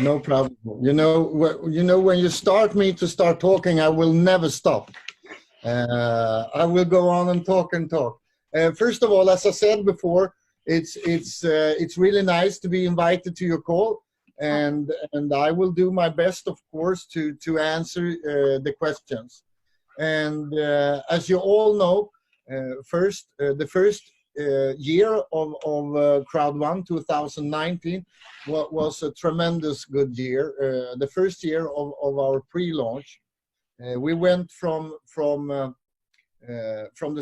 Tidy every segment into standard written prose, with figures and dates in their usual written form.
No problem. When you start me to start talking, I will never stop. I will go on and talk and talk. First of all, as I said before, it's really nice to be invited to your call, and I will do my best, of course, to answer the questions. And as you all know, the first year of Crowd1 2019 was a tremendous good year. The first year of our pre-launch. We went from the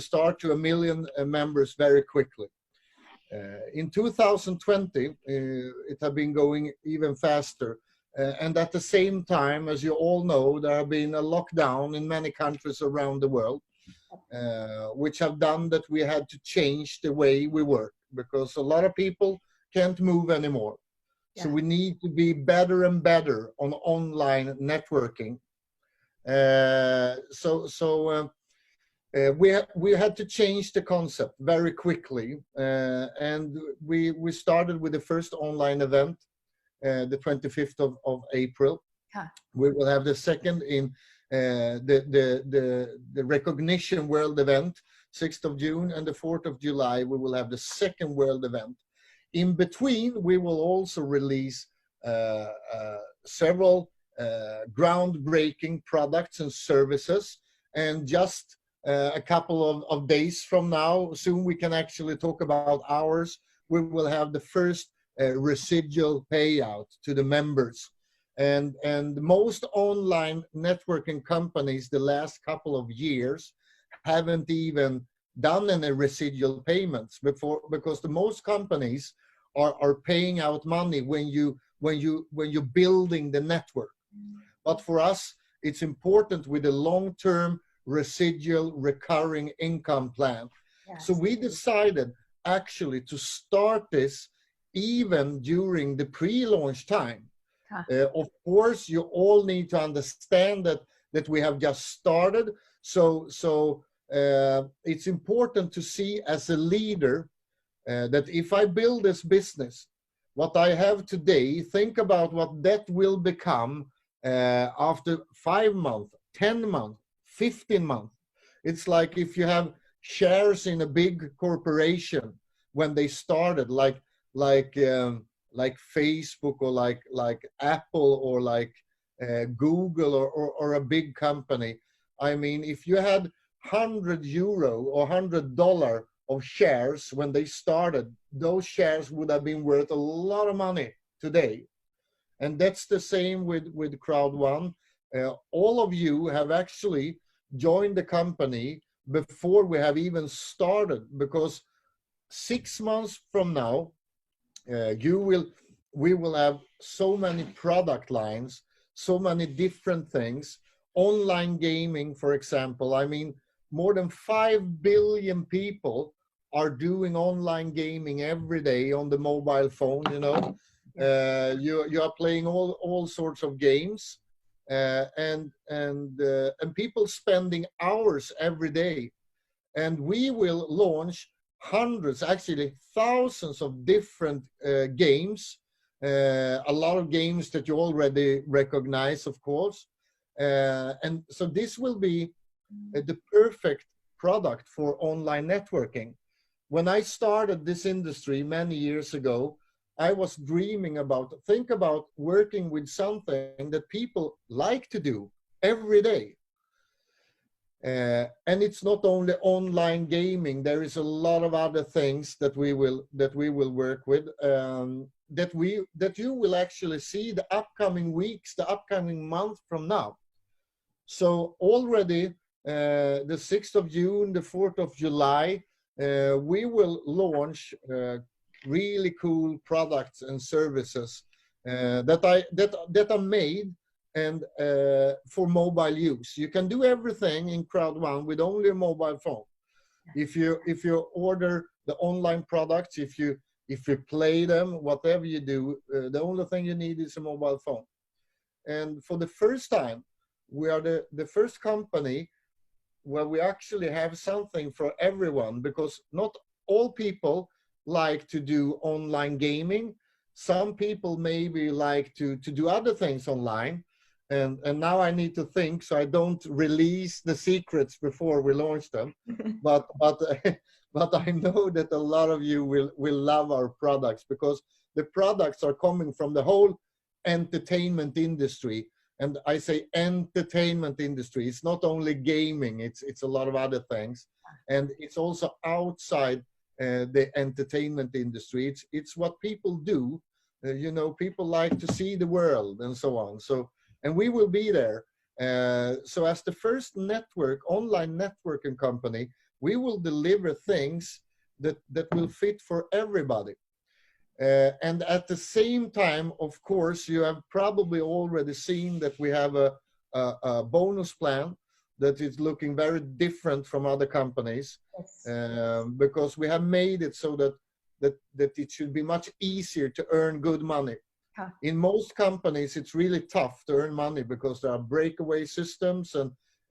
start to 1 million members very quickly. In 2020, it had been going even faster. And at the same time, as you all know, there have been a lockdown in many countries around the world, which have done that we had to change the way we work, because a lot of people can't move anymore. Yeah. So we need to be better and better on online networking. We had to change the concept very quickly, and we started with the first online event, the 25th of April. Huh. We will have the second in the recognition world event, 6th of June, and the 4th of July. We will have the second world event. In between, we will also release several groundbreaking products and services, and just a couple of days from now, soon we can actually talk about hours, we will have the first residual payout to the members. And most online networking companies the last couple of years haven't even done any residual payments before, because the most companies are paying out money when you're building the network. But for us, it's important with a long-term residual recurring income plan. Yes. So we decided actually to start this even during the pre-launch time. Huh. Of course, you all need to understand that we have just started. So it's important to see as a leader that if I build this business, what I have today, think about what that will become after 5 months, 10 months, 15 months. It's like if you have shares in a big corporation when they started, like Facebook or like Apple or like Google or a big company. I mean, if you had €100 or $100 of shares when they started, those shares would have been worth a lot of money today. And that's the same with Crowd1. All of you have actually joined the company before we have even started, because 6 months from now, we will have so many product lines, so many different things. Online gaming, for example, I mean, more than 5 billion people are doing online gaming every day on the mobile phone, you know. You are playing all sorts of games, and people spending hours every day. And we will launch hundreds, actually thousands of different games, a lot of games that you already recognize, of course. And so this will be the perfect product for online networking. When I started this industry many years ago, I was dreaming about, think about working with something that people like to do every day. And it's not only online gaming. There is a lot of other things that we will work with, that you will actually see the upcoming weeks, the upcoming month from now. So already the 6th of June, the 4th of July, we will launch really cool products and services that are made and for mobile use. You can do everything in Crowd1 with only a mobile phone. If you order the online products, if you play them, whatever you do, the only thing you need is a mobile phone. And for the first time, we are the first company where we actually have something for everyone, because not all people like to do online gaming. some people maybe like to do other things online. And now I need to think, so I don't release the secrets before we launch them. But but I know that a lot of you will love our products, because the products are coming from the whole entertainment industry. And I say entertainment industry. It's not only gaming. It's a lot of other things, and it's also outside the entertainment industry. It's what people do. You know, people like to see the world and so on. So, and we will be there. So as the first online networking company, we will deliver things that will fit for everybody. And at the same time, of course, you have probably already seen that we have a bonus plan that is looking very different from other companies. Yes. Because we have made it so that it should be much easier to earn good money. Huh. In most companies, it's really tough to earn money because there are breakaway systems,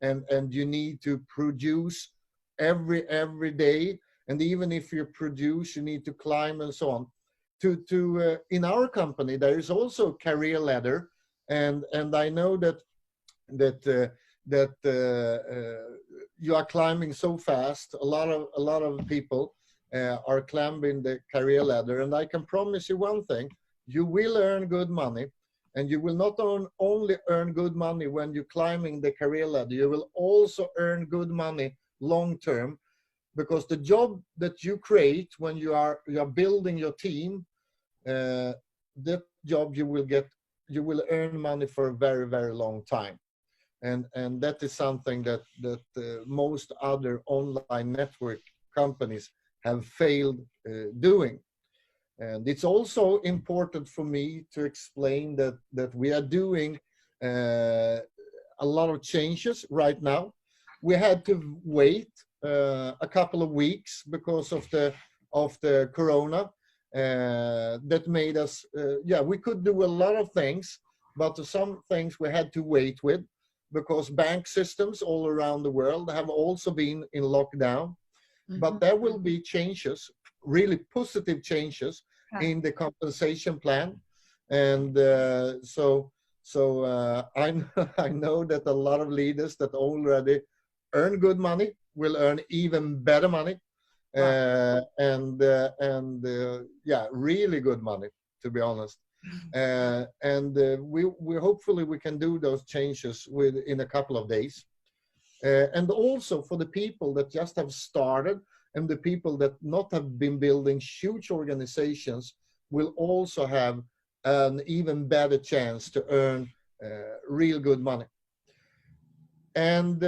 and you need to produce every day. And even if you produce, you need to climb and so on. In our company, there is also a career ladder, and I know that you are climbing so fast. A lot of people are climbing the career ladder, and I can promise you one thing: you will earn good money, and you will not only earn good money when you're climbing the career ladder. You will also earn good money long term, because the job that you create when you are building your team, that job you will earn money for a very, very long time. And that is something that most other online network companies have failed doing. And it's also important for me to explain that we are doing a lot of changes right now. We had to wait a couple of weeks because of the corona. That made us, we could do a lot of things, but some things we had to wait with, because bank systems all around the world have also been in lockdown. Mm-hmm. But there will be changes, really positive changes in the compensation plan. And so I know that a lot of leaders that already earn good money will earn even better money. Really good money, to be honest. We hopefully we can do those changes in a couple of days. And also for the people that just have started, and the people that not have been building huge organizations, will also have an even better chance to earn real good money. And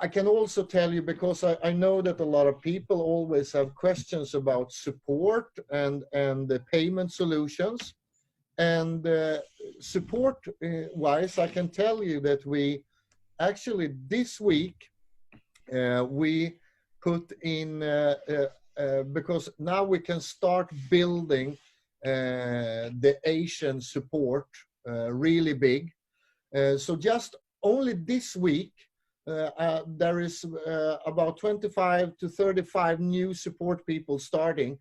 I can also tell you, because I know that a lot of people always have questions about support and the payment solutions. And support wise, I can tell you that we actually this week we put in because now we can start building the Asian support really big. So just only this week, there is about 25 to 35 new support people starting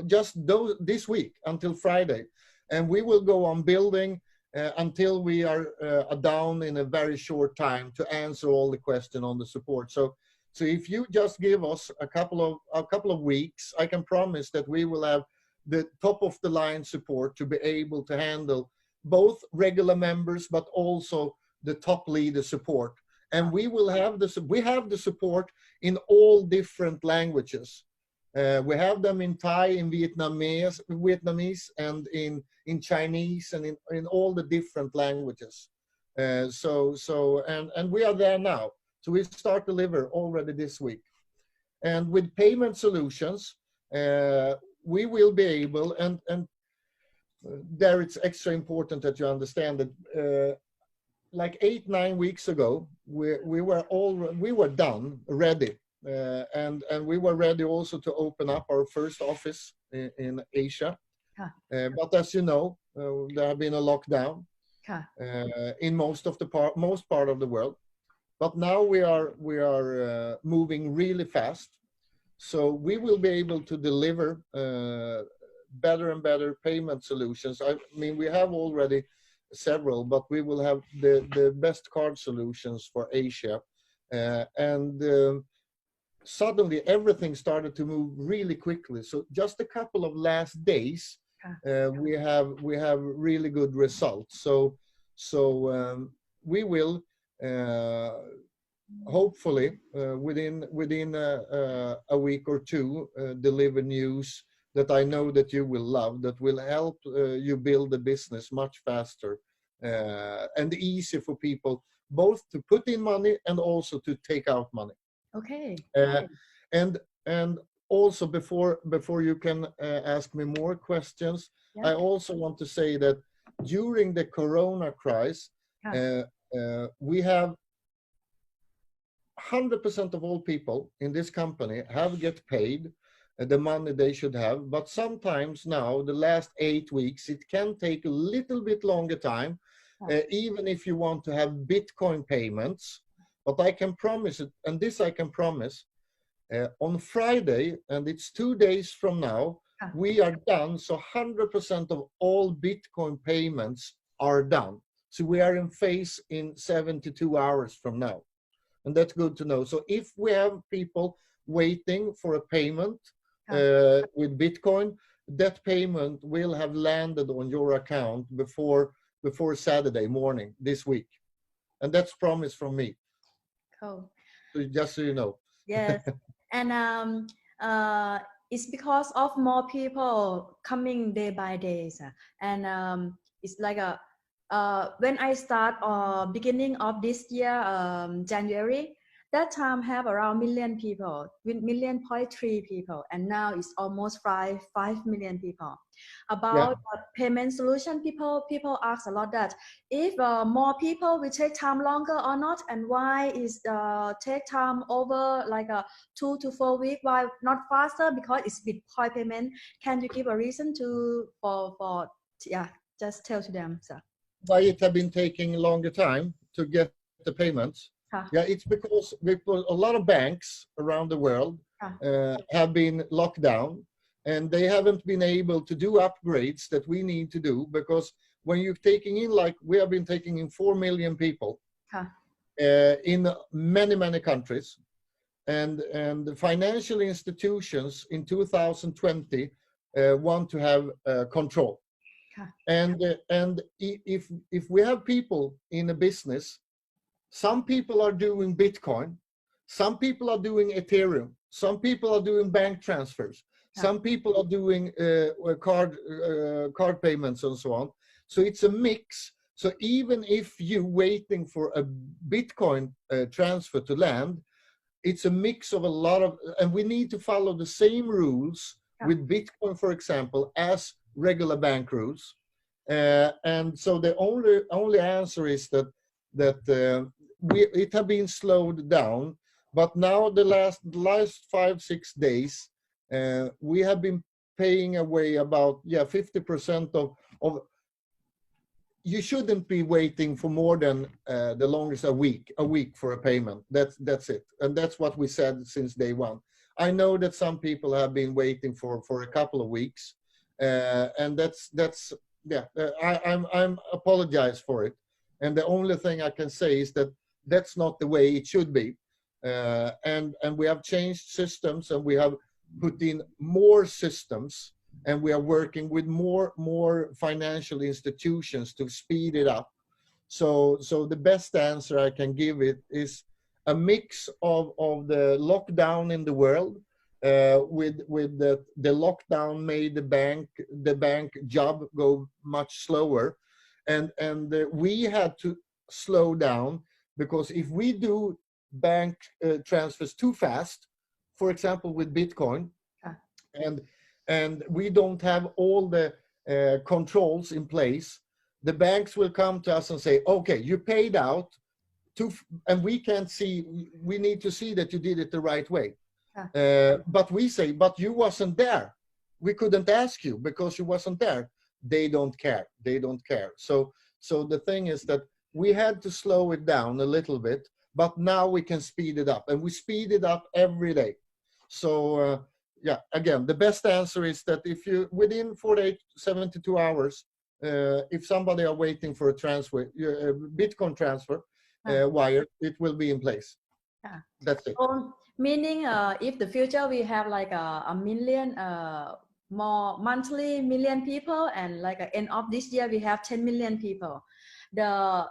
just this week until Friday. And we will go on building until we are down in a very short time to answer all the questions on the support. So if you just give us a couple of weeks, I can promise that we will have the top of the line support to be able to handle both regular members, but also the top leader support. And we have the support in all different languages. We have them in Thai, in Vietnamese, and in Chinese, and in all the different languages. And we are there now. So we start deliver already this week. And with payment solutions, we will be able, and there it's extra important that you understand that like 8-9 weeks ago, we were done, ready. And we were ready also to open up our first office in Asia. But as you know, there have been a lockdown in most part of the world. But now we are moving really fast. So we will be able to deliver better and better payment solutions. I mean, we have already several, but we will have the best card solutions for Asia. And suddenly everything started to move really quickly. So just a couple of last days, we have really good results. So we will hopefully within a week or two deliver news that I know that you will love, that will help you build the business much faster and easy for people both to put in money and also to take out money. Okay. And also before you can ask me more questions, I also want to say that during the Corona crisis, we have 100% of all people in this company have get paid the money they should have, but sometimes now the last 8 weeks it can take a little bit longer time, even if you want to have Bitcoin payments. But I can promise it, and this I can promise, on Friday, and it's 2 days from now, we are done. So 100% of all Bitcoin payments are done. So we are in phase in 72 hours from now. And that's good to know. So if we have people waiting for a payment with Bitcoin, that payment will have landed on your account before Saturday morning this week. And that's promise from me. Cool. So just so you know. Yes. And it's because of more people coming day by day. And it's like when I start beginning of this year, January, that time have around million people, 1.3 people, and now it's almost 5 million people. About payment solution, people ask a lot that if more people will take time longer or not, and why is take time over like 2 to 4 weeks, why not faster? Because it's Bitcoin payment. Can you give a reason for just tell to them, sir? Why it have been taking longer time to get the payments? It's because a lot of banks around the world have been locked down, and they haven't been able to do upgrades that we need to do, because when you're taking in, like we have been taking in 4 million people in many countries, and the financial institutions in 2020 want to have control. And if we have people in a business, some people are doing Bitcoin, some people are doing Ethereum, some people are doing bank transfers, some people are doing card payments and so on. So it's a mix. So even if you're waiting for a Bitcoin transfer to land, it's a mix of a lot of, and we need to follow the same rules with Bitcoin, for example, as regular bank rules. And so the only answer is that it have been slowed down, but now the last 5-6 days we have been paying away about 50% of. You shouldn't be waiting for more than the longest a week for a payment. That's it, and that's what we said since day one. I know that some people have been waiting for a couple of weeks, and that's. I'm apologize for it, and the only thing I can say is that that's not the way it should be, and we have changed systems, and we have put in more systems, and we are working with more financial institutions to speed it up. So the best answer I can give it is a mix of the lockdown in the world. With the lockdown made the bank job go much slower, and we had to slow down, because if we do bank transfers too fast, for example with Bitcoin, and we don't have all the controls in place, the banks will come to us and say, okay, you paid out and we can't see, we need to see that you did it the right way. But we say, but you wasn't there. We couldn't ask you because you wasn't there. They don't care. So the thing is that we had to slow it down a little bit, but now we can speed it up, and we speed it up every day. So yeah, again, the best answer is that if you within 48, 72 hours, if somebody are waiting for a transfer, Bitcoin transfer wire, it will be in place. Yeah. That's it. So, meaning if the future we have like a million more monthly million people, and like at end of this year we have 10 million people, the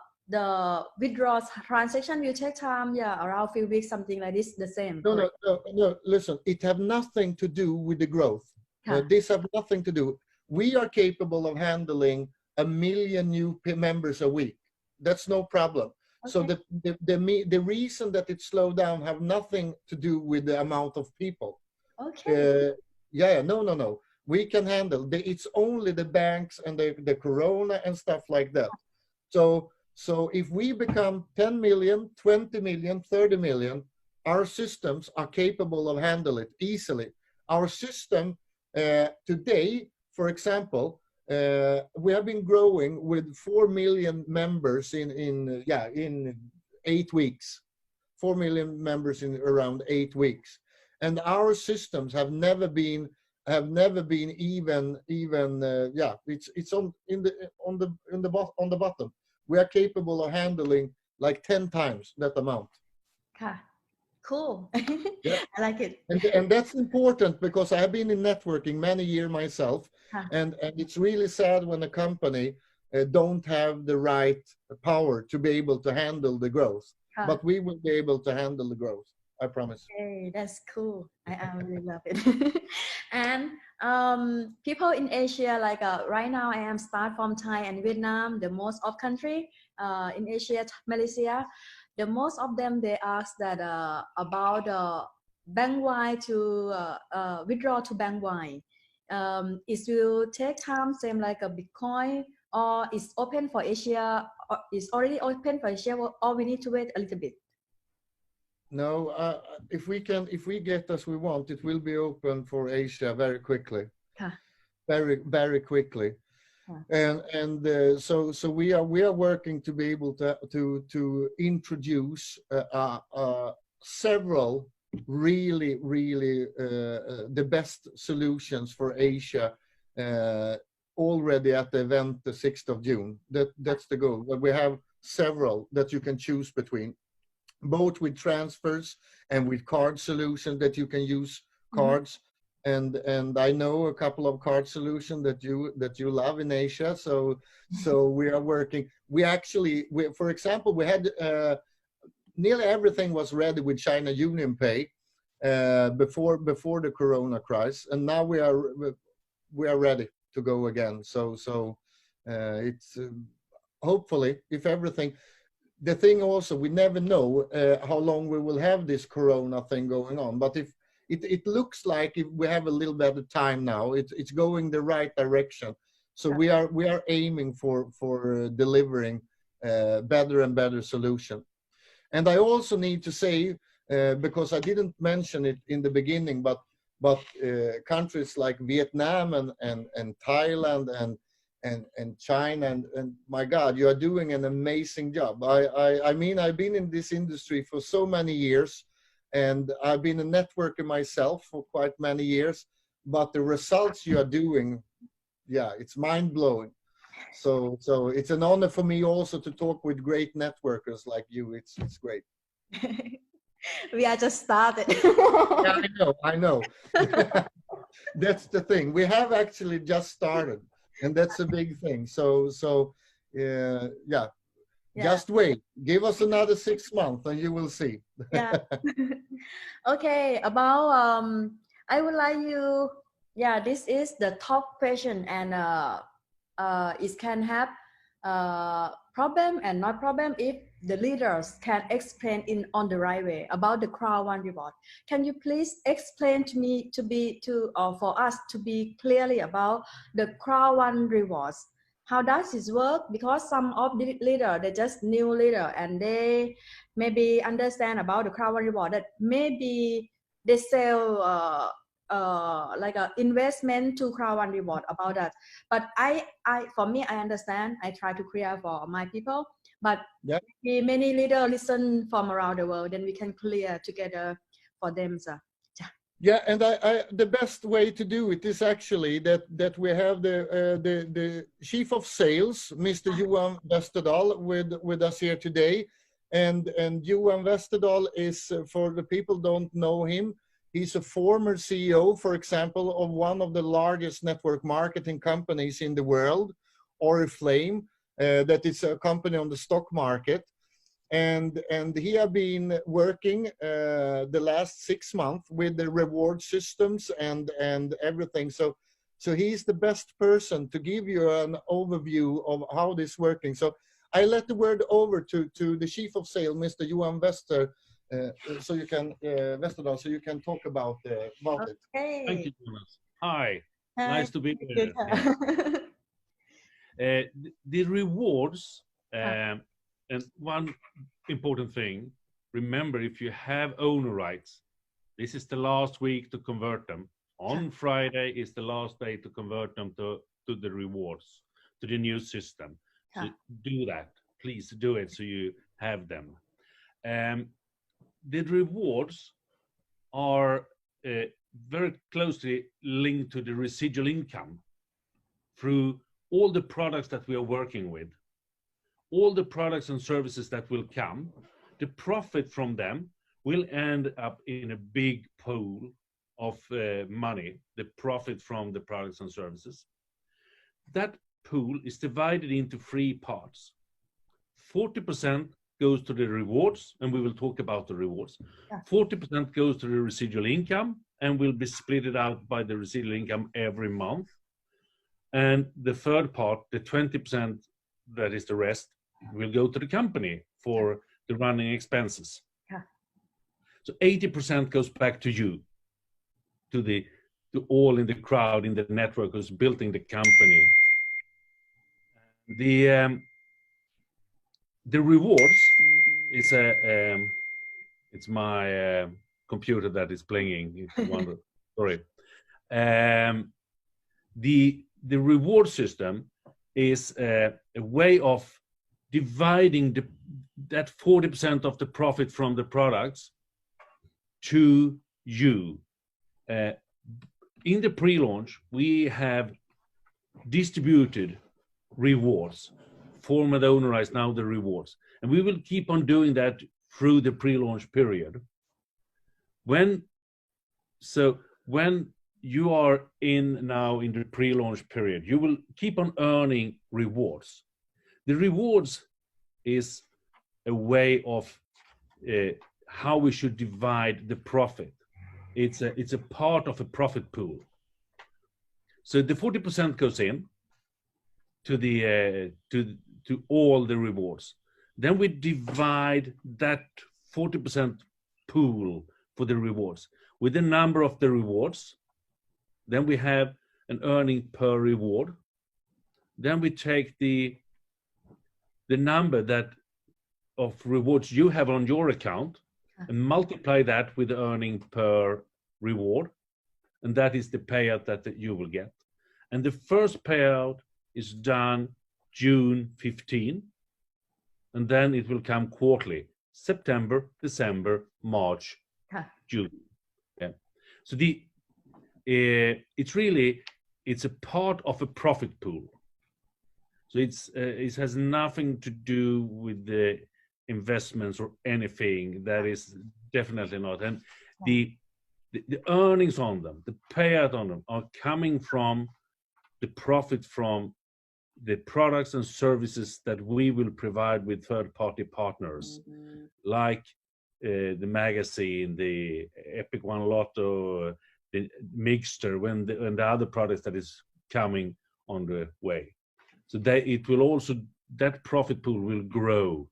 withdrawal transaction will take time, yeah, around few weeks, something like this, the same. No, listen, it have nothing to do with the growth. This have nothing to do. We are capable of handling 1 million new members a week. That's no problem. Okay. So the reason that it slowed down have nothing to do with the amount of people. Okay. Yeah, no. We can handle. It's only the banks and the corona and stuff like that. So if we become 10 million, 20 million, 30 million, our systems are capable of handling it easily. Our system today, for example, we have been growing with 4 million members in 8 weeks. 4 million members in around 8 weeks, and our systems have never been even it's on the bottom. We are capable of handling like 10 times that amount. Cool. Yeah. I like it. And that's important because I have been in networking many years myself, and it's really sad when a company don't have the right power to be able to handle the growth. But we will be able to handle the growth. I promise. Hey, that's cool. I really love it. And people in Asia, like right now, I am start from Thai and Vietnam, the most of country in Asia, Malaysia. The most of them, they ask that about bank wide to withdraw to bank wide. It will take time, same like a Bitcoin, or it's open for Asia, or it's already open for Asia, or we need to wait a little bit. No, if we get as we want, it will be open for Asia very quickly, very quickly. And so we are working to be able to introduce several really the best solutions for Asia already at the event the 6th of June. That's the goal. But we have several that you can choose between, both with transfers and with card solutions that you can use cards. And I know a couple of card solutions that you love in Asia. So we are working. For example, we had nearly everything was ready with China Union Pay before the Corona crisis, and now we are ready to go again. So it's hopefully, if everything. The thing also, we never know how long we will have this Corona thing going on. But if it looks like if we have a little bit of time now, it's going the right direction. So we are aiming for delivering better and better solution. And I also need to say, because I didn't mention it in the beginning, but countries like Vietnam and Thailand and China and my God, you are doing an amazing job. I mean, I've been in this industry for so many years, and I've been a networker myself for quite many years, but the results you are doing, yeah, it's mind-blowing. So it's an honor for me also to talk with great networkers like you. It's great. We are just started. Yeah, I know. That's the thing. We have actually just started. And that's a big thing. So just wait. Give us another 6 months and you will see. Yeah. Okay, about I would like you, this is the top question, and it can have problem and not problem if the leaders can explain on the right way about the Crowd1 reward. Can you please explain to me for us to be clearly about the Crowd1 rewards? How does this work? Because some of the leader, they're just new leader and they maybe understand about the Crowd1 reward, that maybe they sell like a investment to Crowd1 reward about that. But for me, I understand. I try to clear for my people. But many leaders listen from around the world, then we can clear together for them. So, Yeah, and the best way to do it is actually that we have the chief of sales, Mr. Johan Westerdahl, with us here today, and Johan Westerdahl is, for the people don't know him, he's a former CEO, for example, of one of the largest network marketing companies in the world, Oriflame, that is a company on the stock market. And he have been working the last 6 months with the reward systems and everything. So he's the best person to give you an overview of how this is working. So I let the word over to the chief of sales, Mr. Johan Wester, so you can Westerdahl, so you can talk about it. Okay. Thank you, Jonas. Hi. Hi. Nice to be here. The rewards, and one important thing, remember, if you have owner rights, this is the last week to convert them. On Friday is the last day to convert them to the rewards, to the new system. So do that. Please do it so you have them. The rewards are very closely linked to the residual income through all the products that we are working with. All the products and services that will come, the profit from them will end up in a big pool of money, the profit from the products and services. That pool is divided into 3 parts. 40% goes to the rewards, and we will talk about the rewards. 40% goes to the residual income, and will be split out by the residual income every month. And the third part, the 20%, that is the rest, will go to the company for the running expenses. So 80% goes back to you, to all in the crowd, in the network who's building the company. The rewards is it's my computer that is playing. Sorry. The reward system is a way of dividing that 40% of the profit from the products to you. In the pre-launch, we have distributed rewards, former owner rights, now the rewards. And we will keep on doing that through the pre-launch period. When you are now in the pre-launch period, you will keep on earning rewards. The rewards is a way of how we should divide the profit. It's a part of a profit pool. So the 40% goes in to all the rewards. Then we divide that 40% pool for the rewards with the number of the rewards. Then we have an earning per reward. Then we take the number of rewards you have on your account and multiply that with the earning per reward. And that is the payout that you will get. And the first payout is done June 15. And then it will come quarterly, September, December, March, June. Yeah. So it's a part of a profit pool. So it has nothing to do with the investments or anything. That is definitely not. And the earnings on them, the payout on them, are coming from the profit from the products and services that we will provide with third-party partners, like the magazine, the Epic One Lotto, the Mixter, when the other products that is coming on the way. So that profit pool will grow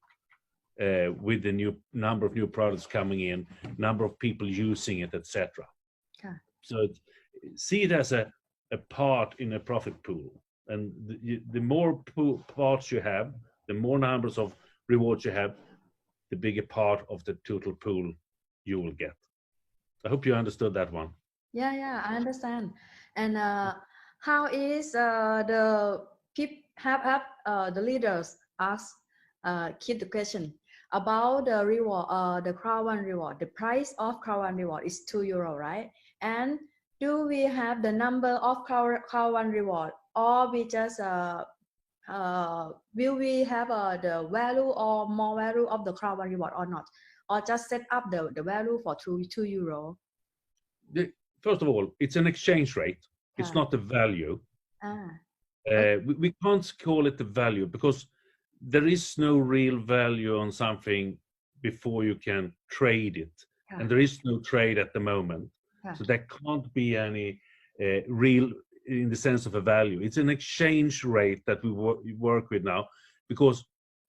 with the new number of new products coming in, number of people using it, etc. So see it as a part in a profit pool. And the more parts you have, the more numbers of rewards you have, the bigger part of the total pool you will get. I hope you understood that one. Yeah, I understand. And how is the people have the leaders keep the question about the reward, the Crowd1 reward. The price of Crowd1 reward is €2, right? And do we have the number of Crowd1 reward, or we just will we have the value or more value of the Crowd1 reward or not, or just set up the value for two euro? First of all, it's an exchange rate. It's not the value. We can't call it the value because there is no real value on something before you can trade it. And there is no trade at the moment. So there can't be any real, in the sense of a value. It's an exchange rate that we work with now, because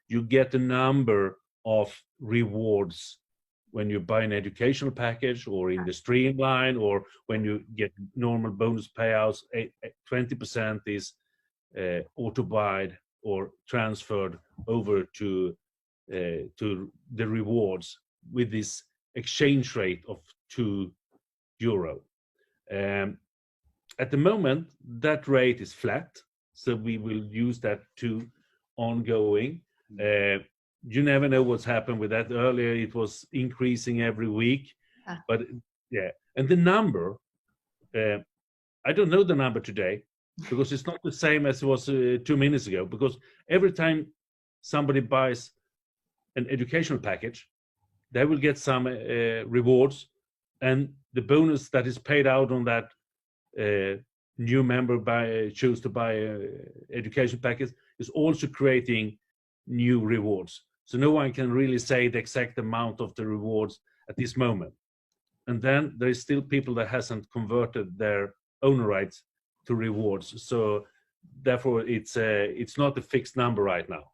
you get a number of rewards when you buy an educational package or in the streamline, or when you get normal bonus payouts. 20% is auto-buyed or transferred over to the rewards with this exchange rate of €2. At the moment, that rate is flat, so we will use that to ongoing. You never know what's happened with that. Earlier, it was increasing every week, but yeah. And the number, I don't know the number today, because it's not the same as it was 2 minutes ago. Because every time somebody buys an educational package, they will get some rewards, and the bonus that is paid out on that new member choose to buy education package is also creating new rewards. So no one can really say the exact amount of the rewards at this moment. And then there is still people that hasn't converted their owner rights to rewards. So therefore, it's not a fixed number right now.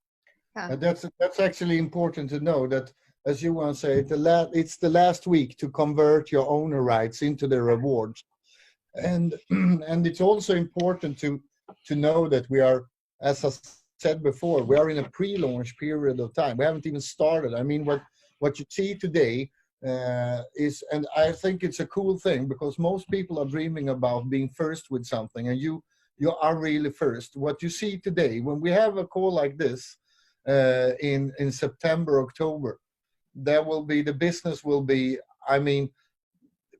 That's actually important to know that, as Johan said, it's the last week to convert your owner rights into the rewards. And it's also important to know that we are, as I said before, we are in a pre-launch period of time. We haven't even started. I mean, what you see today is, and I think it's a cool thing, because most people are dreaming about being first with something, and you are really first. What you see today, when we have a call like this in September, October, the business will be, I mean,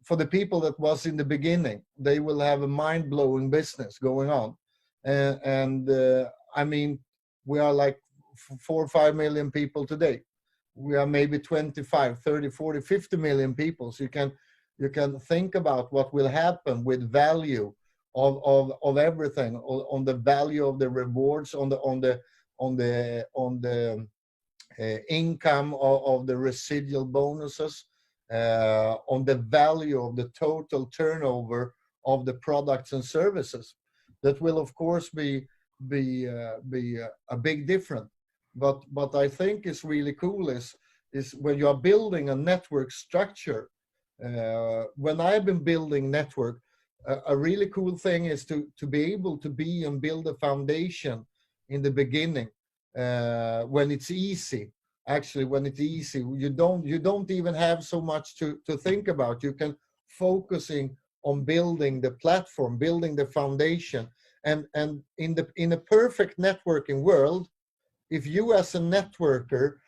for the people that was in the beginning, they will have a mind-blowing business going on. I mean, we are like 4 or 5 million people today. We are maybe 25, 30, 40, 50 million people. So you can think about what will happen with value of everything, on the value of the rewards, on the income of the residual bonuses, on the value of the total turnover of the products and services. That will, of course, be a big difference. But I think is really cool is when you are building a network structure. When I've been building network, a really cool thing is to be able to be and build a foundation in the beginning, when it's easy. Actually, when it's easy, you don't even have so much to think about. You can focusing on building the platform, building the foundation, and in a perfect networking world, if you as a networker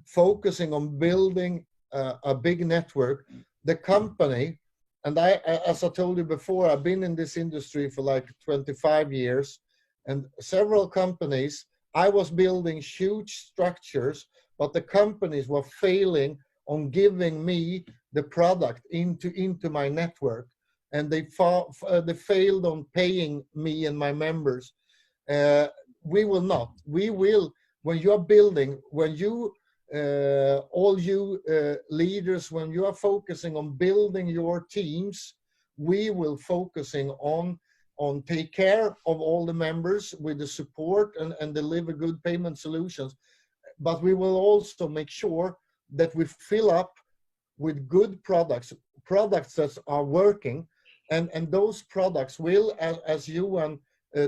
focusing on building a big network, the company, and as I told you before, I've been in this industry for like 25 years, and several companies, I was building huge structures, but the companies were failing on giving me the product into my network, and they failed on paying me and my members. We will not. We will, when you are building, when you, all you leaders, when you are focusing on building your teams, we will focusing on take care of all the members with the support and deliver good payment solutions. But we will also make sure that we fill up with good products that are working, and those products will, as Johan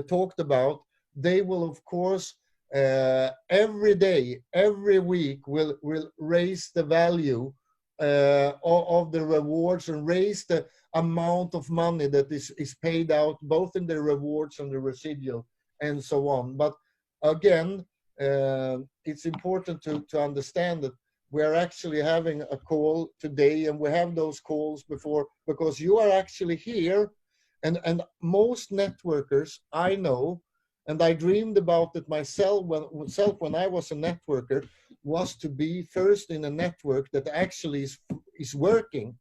talked about, they will of course every day, every week will raise the value of the rewards and raise the amount of money that is paid out, both in the rewards and the residual and so on. But again, it's important to understand we're actually having a call today, and we have those calls before, because you are actually here. And most networkers I know, and I dreamed about it myself when I was a networker, was to be first in a network that actually is working.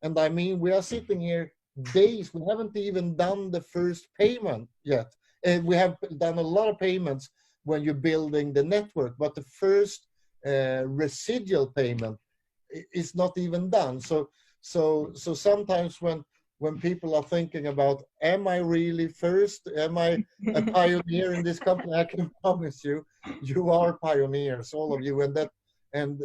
And I mean, we are sitting here days, we haven't even done the first payment yet. And we have done a lot of payments when you're building the network, but the first residual payment is not even done. So sometimes when people are thinking about, am I really first? Am I a pioneer in this company? I can promise you, you are pioneers, all of you, and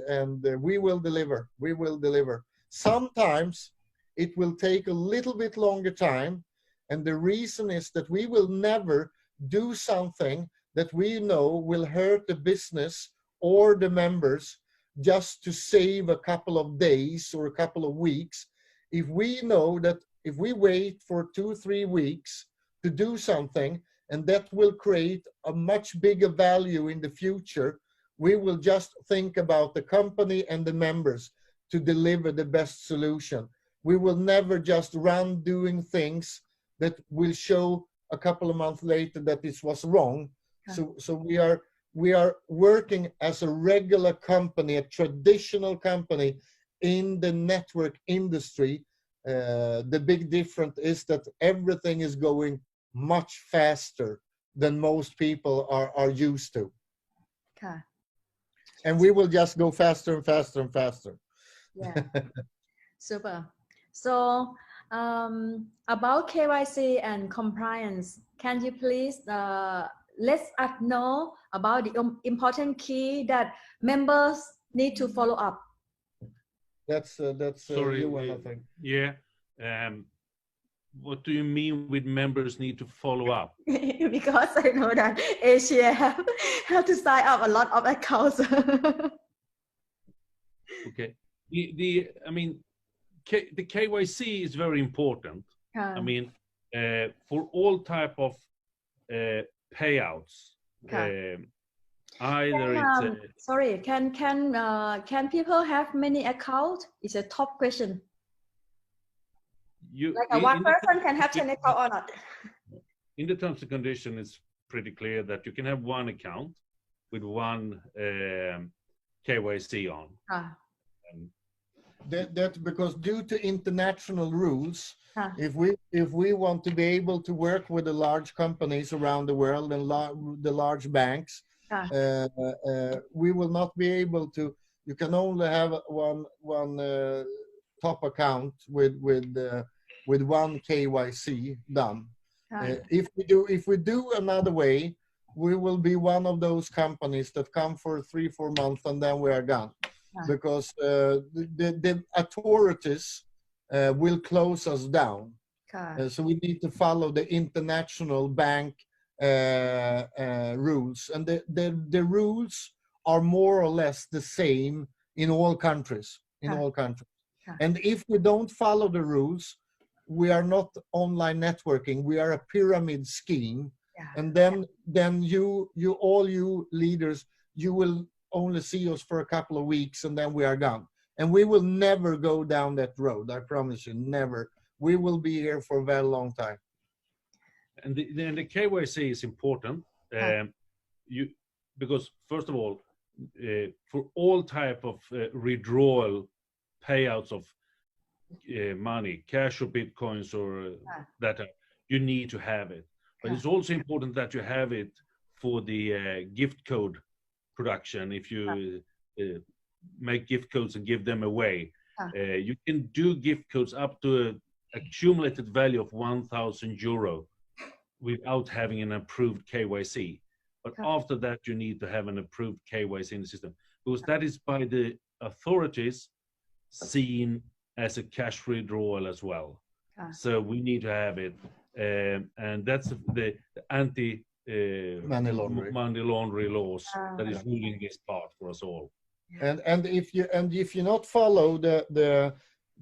we will deliver. We will deliver. Sometimes it will take a little bit longer time, and the reason is that we will never do something that we know will hurt the business or the members just to save a couple of days or a couple of weeks. If we know that if we wait for 2-3 weeks to do something, and that will create a much bigger value in the future, we will just think about the company and the members to deliver the best solution. We will never just run doing things that will show a couple of months later that this was wrong. So we are working as a regular company, a traditional company in the network industry. The big difference is that everything is going much faster than most people are used to. Okay. And we will just go faster and faster and faster. Yeah. Super. So about KYC and compliance, can you please let us know about the important key that members need to follow up? That's Sorry, you, I think. Yeah. What do you mean with members need to follow up? Because I know that Asia have to sign up a lot of accounts. Okay. I mean, the KYC is very important. I mean, for all type of payouts. Either it's sorry, can people have many accounts? It's a top question. Like one person can have 10 accounts or not? In the terms and conditions, it's pretty clear that you can have one account with one KYC on. That because due to international rules, if we want to be able to work with the large companies around the world and the large banks, we will not be able to. You can only have one top account with one KYC done. If we do another way, we will be one of those companies that come for 3-4 months and then we are gone. Because the authorities will close us down. So we need to follow the international bank rules. And the rules are more or less the same in all countries. And if we don't follow the rules, we are not online networking. We are a pyramid scheme. And then you all you leaders, you will only see us for a couple of weeks and then we are gone. And we will never go down that road. I promise you, never. We will be here for a very long time. And the KYC is important. Because first of all, for all type of withdrawal payouts of money, cash or bitcoins or that, you need to have it. But it's also important that you have it for the gift code production. If you make gift codes and give them away, you can do gift codes up to an accumulated value of 1,000 euro without having an approved KYC. But after that, you need to have an approved KYC in the system, because that is by the authorities seen as a cash withdrawal as well. So we need to have it, and that's the anti money laundering laws that is ruling this part for us all. And if you not follow the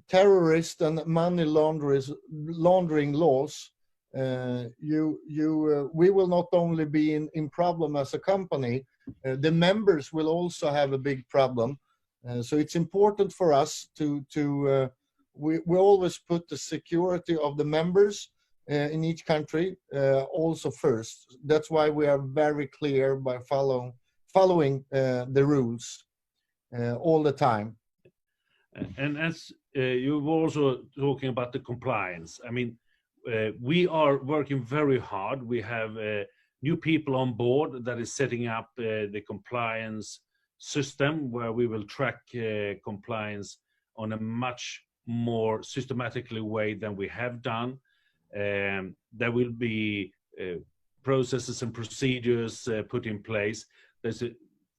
terrorist and money laundering laws, we will not only be in problem as a company, the members will also have a big problem, So it's important for us we always put the security of the members in each country also first. That's why we are very clear by following the rules all the time. And as you were also talking about the compliance, I mean, we are working very hard. We have new people on board that is setting up the compliance system where we will track compliance on a much more systematically way than we have done. There will be processes and procedures put in place. There's a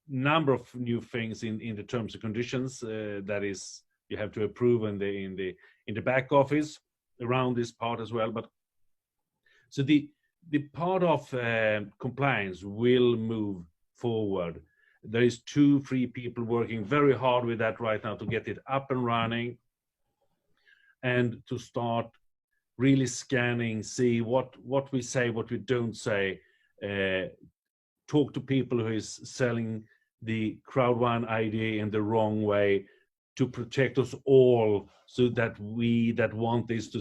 number of new things in the terms and conditions that is you have to approve in the back office around this part as well. But so the part of compliance will move forward. There is 2-3 people working very hard with that right now to get it up and running and to start really scanning, see what we say, what we don't say, talk to people who is selling the Crowd1 idea in the wrong way, to protect us all, so that we that want this to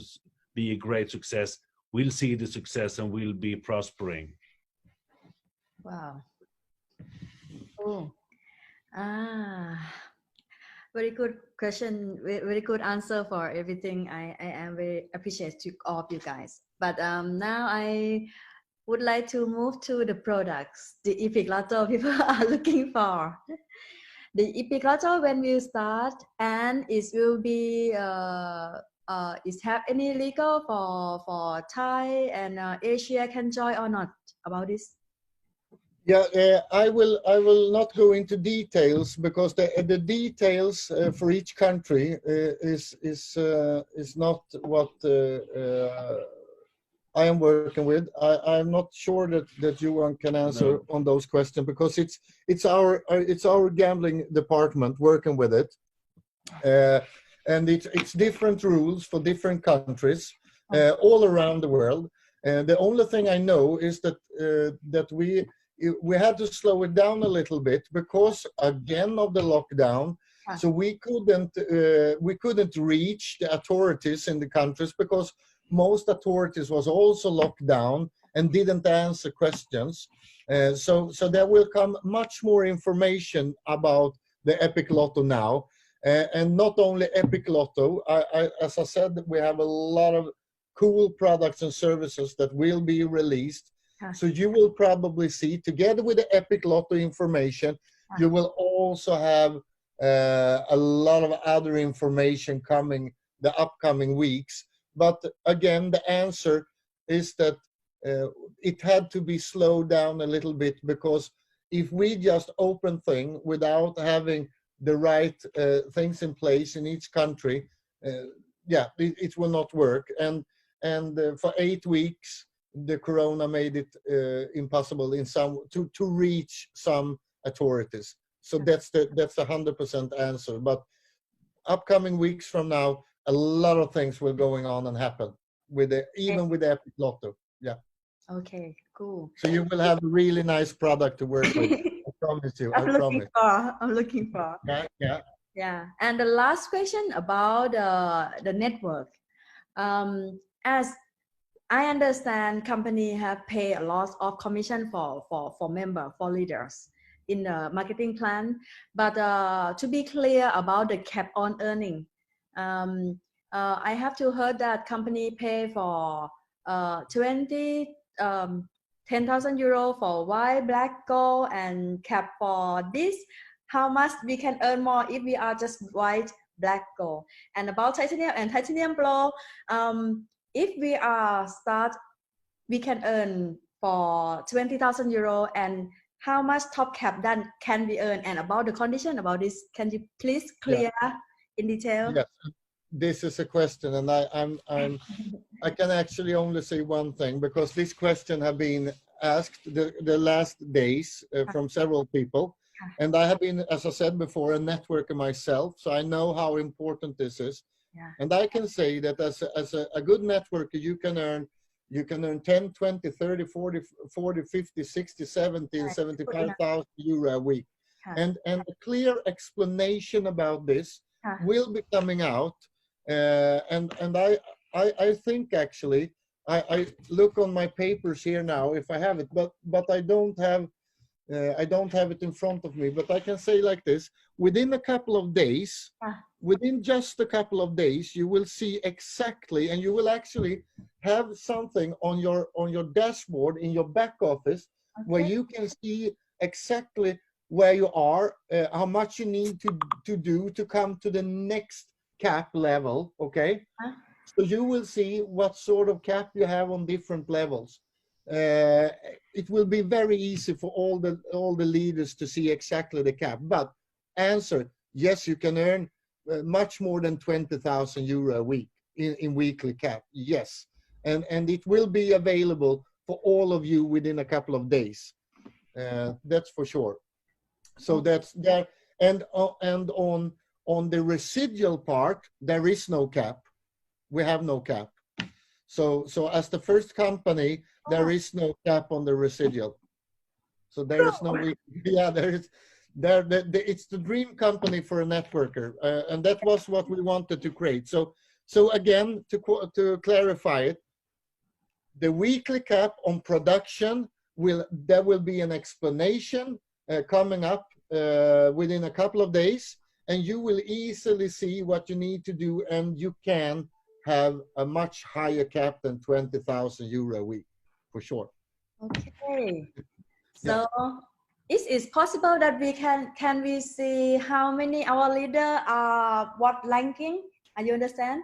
be a great success will see the success and will be prospering. Wow. Oh. Very good question, very good answer for everything. I am very appreciative to all of you guys. But now I would like to move to the products the Epic Lotto people are looking for. The Epic Lotto, when we start, and it will be is have any legal for Thai and Asia can join or not about this? Yeah, I will not go into details because the details for each country is not what I am working with. I'm not sure that you can answer on those questions because it's our gambling department working with it, and it's different rules for different countries all around the world. The only thing I know is that we had to slow it down a little bit because again of the lockdown. So we couldn't reach the authorities in the countries because most authorities was also locked down and didn't answer questions. So there will come much more information about the Epic Lotto now. And not only Epic Lotto, as I said, we have a lot of cool products and services that will be released. So you will probably see, together with the Epic Lotto information, you will also have a lot of other information coming the upcoming weeks. But again, the answer is that it had to be slowed down a little bit because if we just open things without having the right things in place in each country, it will not work. And for 8 weeks, the corona made it impossible to reach some authorities. So that's the 100% answer. But upcoming weeks from now, a lot of things will going on and happen even with the Epic Lotto. Yeah. Okay, cool. So you will have a really nice product to work with. I promise you. I'm looking for. Yeah. Yeah. And the last question about the network. As I understand, company have paid a lot of commission for member, for leaders in the marketing plan. But to be clear about the cap on earning, I have to heard that company pay for 10,000 euro for white, black, gold, and cap for this. How much we can earn more if we are just white, black, gold? And about titanium and titanium pro, if we are start, we can earn for 20,000 euro, and how much top cap then can we earn? And about the condition about this, can you please clear in detail? Yes, this is a question, and I can actually only say one thing because this question have been asked the last days from several people, and I have been, as I said before, a networker myself, so I know how important this is. And I can say that as a good networker, you can earn 10, 20, 30, 40, 50, 60, 70, 75,000 euro a week. and a clear explanation about this will be coming out. And I think actually, I look on my papers here now if I have it, but I don't have it in front of me. But I can say like this: within a couple of days, within just a couple of days, you will see exactly, and you will actually have something on your dashboard in your back office where you can see exactly where you are, how much you need to do to come to the next cap level. Okay, so you will see what sort of cap you have on different levels. It will be very easy for all the leaders to see exactly the cap. But answer: yes, you can earn much more than 20,000 euro a week in weekly cap. Yes, and it will be available for all of you within a couple of days. That's for sure. So that's there. And on the residual part, there is no cap. We have no cap. So as the first company, there is no cap on the residual. So there is no way. Yeah, it's the dream company for a networker, and that was what we wanted to create. So again, to clarify it, the weekly cap on production there will be an explanation coming up within a couple of days, and you will easily see what you need to do, and you can have a much higher cap than 20,000 euro a week, for sure. Okay. So is it possible that we can we see how many our leader are what ranking? Are you understand?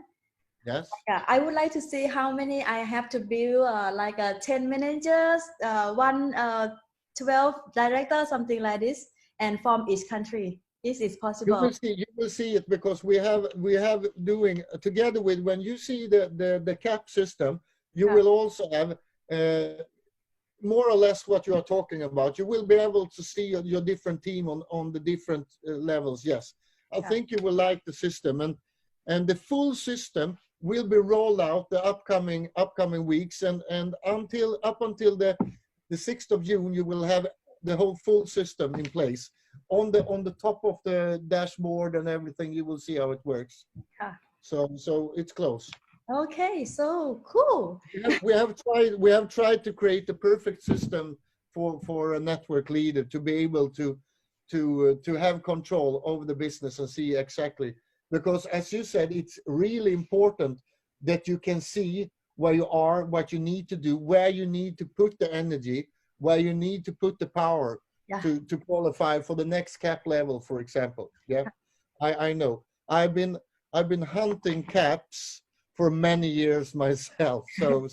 Yes. Yeah, I would like to see how many I have to build, like 10 managers, 12 directors, something like this, and from each country. This is possible. You will see it, because we have doing together with, when you see the cap system, you will also have more or less what you are talking about. You will be able to see your different team on the different levels. Yes, I think you will like the system, and the full system will be rolled out the upcoming weeks, and up until the 6th of June, you will have the whole full system in place. On the top of the dashboard and everything, you will see how it works. So it's close. Okay, so cool. We have tried to create the perfect system for a network leader to be able to have control over the business and see exactly, because as you said, it's really important that you can see where you are, what you need to do, where you need to put the energy, where you need to put the power to qualify for the next cap level, for example. Yeah, I know. I've been hunting caps for many years myself, so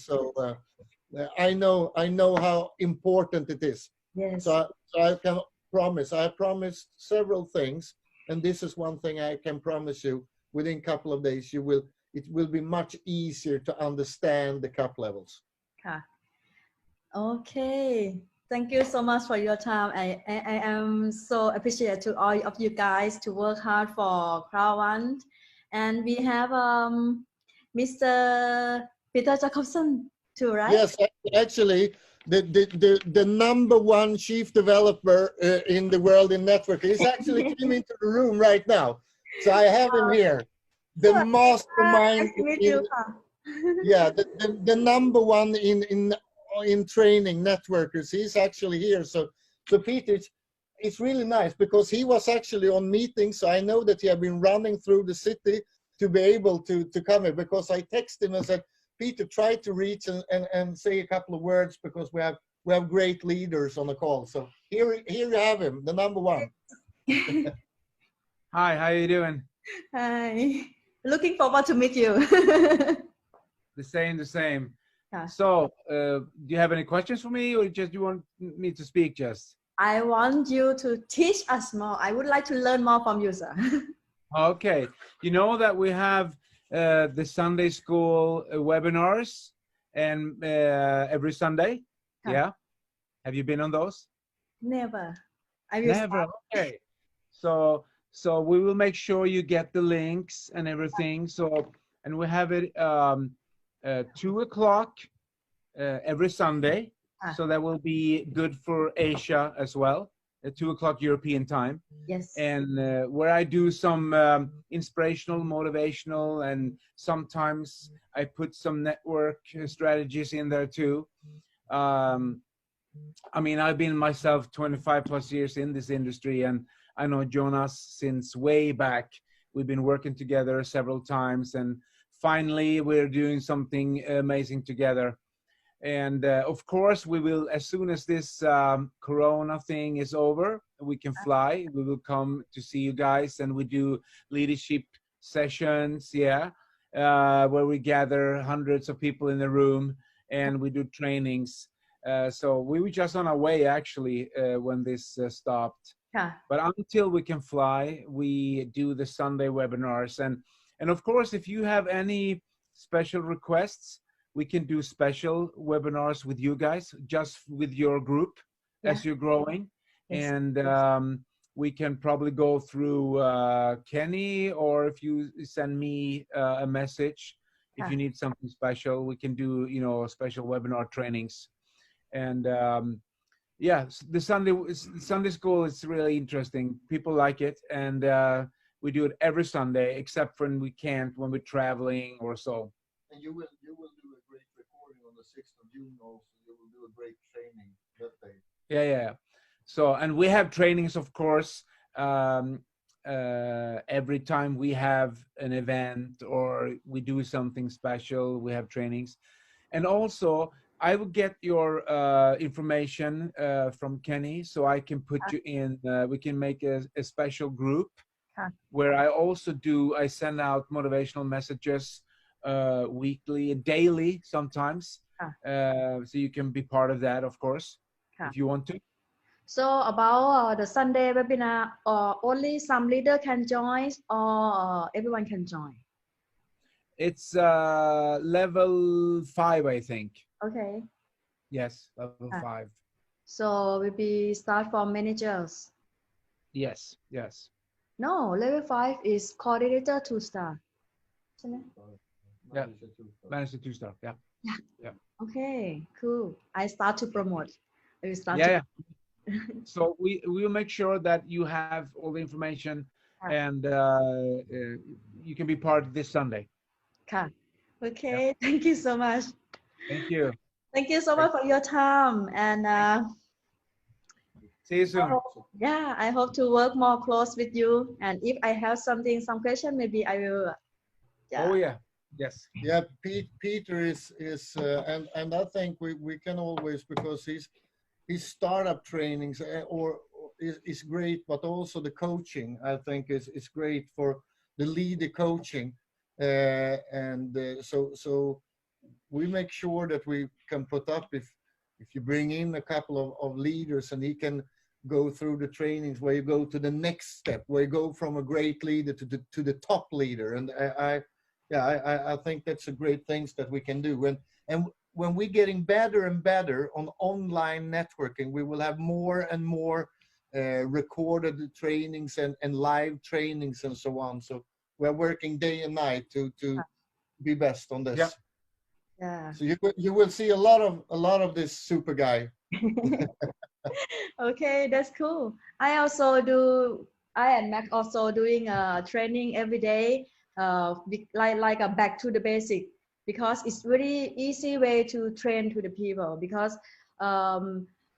I know how important it is. Yes. So I can promise. I promised several things, and this is one thing I can promise you. Within a couple of days, it will be much easier to understand the cap levels. Okay. Thank you so much for your time. I am so appreciative to all of you guys to work hard for Crowd1. And we have Mr. Peter Jacobson too, right? Yes, actually, the number one chief developer in the world in networking is actually came into the room right now. So I have him here. The mastermind. The number one in training networkers. He's actually here. So Peter, it's really nice, because he was actually on meetings. So I know that he had been running through the city to be able to come here, because I texted him and said, Peter, try to reach and say a couple of words, because we have great leaders on the call. So here you have him, the number one. Hi, how are you doing? Hi. Looking forward to meet you. The same. So, do you have any questions for me, or just you want me to speak just? I want you to teach us more. I would like to learn more from you, sir. Okay. You know that we have the Sunday school webinars and every Sunday? Yeah. Have you been on those? Never. Never. Okay. So we will make sure you get the links and everything. So, and we have it 2 o'clock every Sunday. So that will be good for Asia as well. at 2 o'clock European time. Yes. And where I do some inspirational, motivational, and sometimes I put some network strategies in there too. I mean, I've been myself 25 plus years in this industry, and I know Jonas since way back. We've been working together several times, and finally we're doing something amazing together. And of course, we will, as soon as this Corona thing is over, we can fly. We will come to see you guys, and we do leadership sessions, yeah, where we gather hundreds of people in the room, and we do trainings. So we were just on our way, actually, when this stopped. Yeah. But until we can fly, we do the Sunday webinars. And of course, if you have any special requests, we can do special webinars with you guys, just with your group as you're growing. Yes. And we can probably go through Kenny, or if you send me a message, if you need something special, we can do, you know, special webinar trainings. And yeah, the Sunday school is really interesting. People like it, and we do it every Sunday, except when we can't, when we're traveling or so. And you will do a great recording on the 6th of June also. You will do a great training that day. Yeah. So, and we have trainings, of course, every time we have an event or we do something special, we have trainings. And also, I will get your information from Kenny, so I can put you in, we can make a special group where I send out motivational messages weekly, daily sometimes. So you can be part of that, of course, if you want to. So about the Sunday webinar, only some leader can join, or everyone can join? It's level 5, I think. Okay. Yes, level 5. So will be start from managers? Yes. No, level 5 is coordinator 2-star. Yeah, manager 2-star. Yeah. Okay, cool. I start to promote. I will start. Yeah. So we will make sure that you have all the information, and you can be part of this Sunday. Okay. Thank you so much. Thank you. Thank you so much for your time, and see you soon. I hope to work more close with you. And if I have some question, maybe I will. Oh yeah. Yes. Yeah, Peter is and I think we can always, because his startup trainings is great, but also the coaching, I think, is great for the leader coaching, so we make sure that we can put up, if you bring in a couple of leaders, and he can go through the trainings where you go to the next step, where you go from a great leader to the top leader. And I think that's a great things that we can do. And when we're getting better and better on online networking, we will have more and more recorded trainings and live trainings and so on. So we're working day and night to be best on this. Yeah. So you will see a lot of this super guy. Okay, that's cool. I and Mac also doing a training every day, like a back to the basic, because it's really easy way to train to the people, because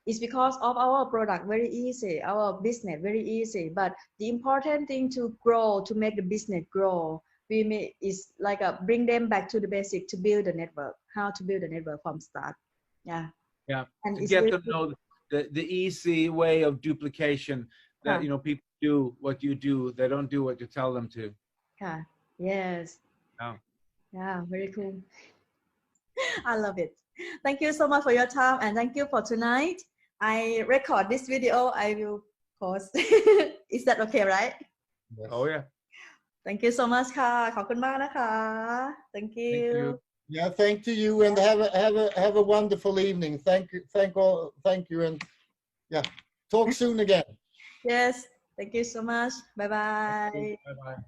it's because of our product very easy, our business very easy. But the important thing to grow, to make the business grow, is like bring them back to the basic, to build a network, how to build a network from start. Yeah. And to get them know the easy way of duplication, that people do what you do, they don't do what you tell them to. Yes. Oh. Yeah, very cool. I love it. Thank you so much for your time, and thank you for tonight. I record this video, I will post. Is that okay, right? Yes. Oh yeah. Thank you so much ค่ะ ขอบคุณมากนะคะ Thank you. Thank you. Yeah, thank to you, and have a wonderful evening. Thank you, and talk soon again. Yes, thank you so much. Bye bye. Bye bye.